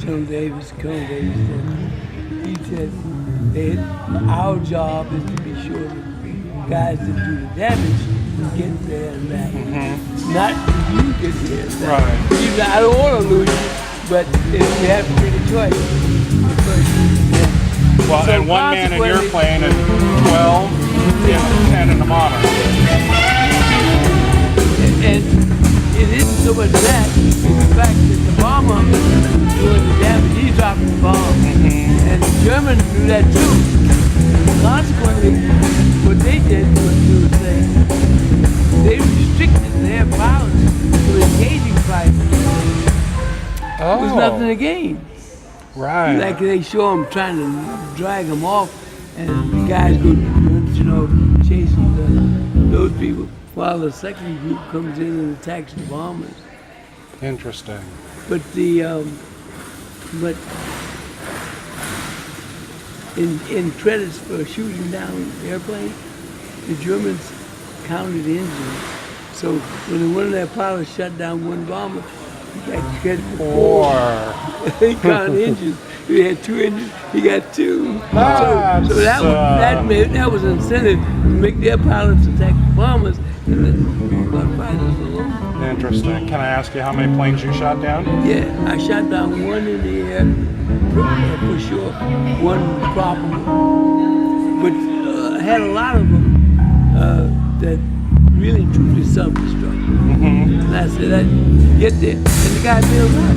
Colonel Davis, he said, our job is to be sure that guys that do the damage get there and back. Not you get there and back. Right. Even, I don't want to lose you, but if you have to make a choice, the first you Well, so and one man in your plane and 12 and 10 in the bomber. And it isn't so much that, it's the fact that the bomber doing the damage, he's dropping the bomb. And the Germans do that too. Consequently, what they did was they restricted their pilots to engaging pilots. There's nothing to gain. Right. Like they show them trying to drag them off, and the guys go, chasing those people, while the second group comes in and attacks the bombers. Interesting. But in credits for shooting down airplanes, the Germans counted engines. So when one of their pilots shot down one bomber, he got credit for 4. He counted engines. He had 2 engines. He got 2. So that was incentive to make their pilots attack the bombers and let fighters alone. Interesting. Can I ask you how many planes you shot down? Yeah, I shot down 1 in the air, for sure, 1 proper. But I had a lot of them that really truly self-destruct. And I said, I'd get there, and the guy bails out.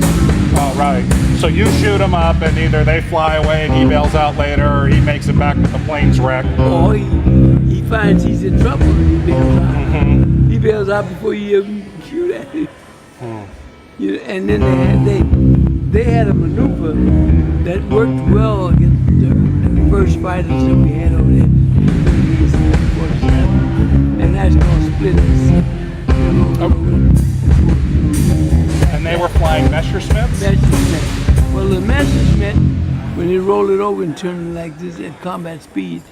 Oh, right. So you shoot him up, and either they fly away and he bails out later, or he makes it back with the plane's wreck. Or he finds he's in trouble and he bails out. He bails out before you even shoot at him. And then they had a maneuver that worked well against the first fighters that we had over there. And that's called splitters. And they were flying Messerschmitts? Messerschmitt. Well, the Messerschmitt, when you roll it over and turn it like this at combat speed,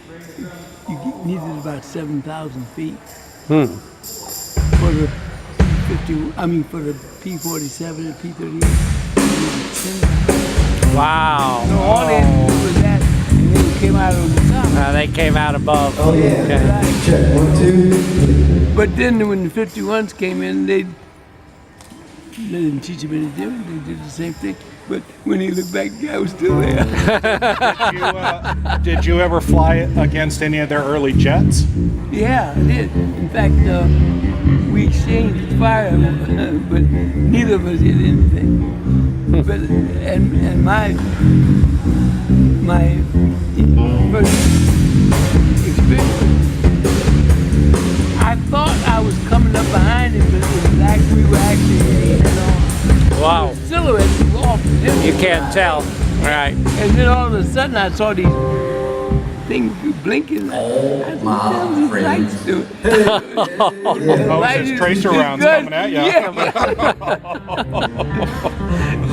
you needed about 7,000 feet. For the for the P-47 and P-38. Wow. So all they had to do was that, and they came out on the top. They came out above. Oh yeah. Okay. Right. Check 1, 2. But then when the 51s came in, they didn't teach him any different. They did the same thing. But when he looked back, the guy was still there. Did you ever fly against any of their early jets? Yeah, I did. In fact, we exchanged fire, but neither of us did anything. But and my first experience, I thought I was coming up behind him, but we were actually heading on. Wow. Silhouettes were off. You can't tell. Right. And then all of a sudden I saw these things blinking. Oh my friend. Lights do it. Oh, it's tracer rounds coming at you. Yeah.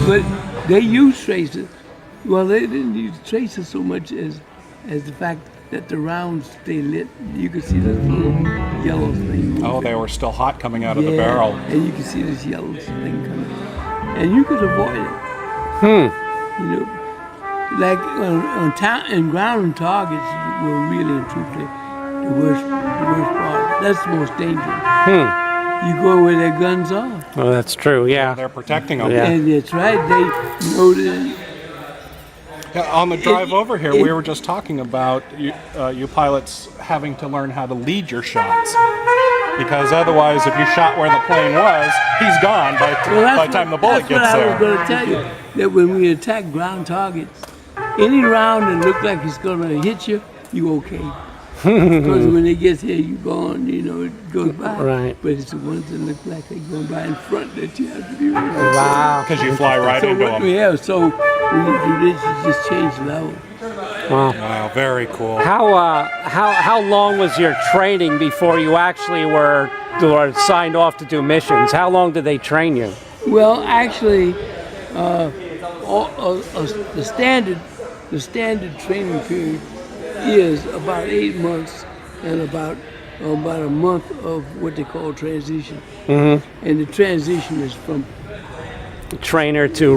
But they use tracers. Well, they didn't use tracers so much as the fact that the rounds stay lit. You could see this little yellow thing. Oh, they were still hot coming out of the barrel. And you could see this yellow thing coming. And you could avoid it. You know, like on ground targets were really and truthfully the worst part. That's the most dangerous. You go where their guns are. Oh, that's true. Yeah. They're protecting them. Yeah. And that's right. They know that. On the drive over here, we were just talking about you pilots having to learn how to lead your shots. Because otherwise, if you shot where the plane was, he's gone by the time the bullet gets there. That's what I was going to tell you. That when we attack ground targets, any round that looks like it's going to hit you, you okay. Because when it gets here, you go on, it goes by. Right. But it's the ones that look like they're going by in front that you have to be ready. Wow. Because you fly right into them. Yeah, so when you do this, you just change level. Wow. Wow, very cool. How long was your training before you actually were signed off to do missions? How long did they train you? Well, actually, the standard training period is about 8 months and about a month of what they call transition. And the transition is from Trainer to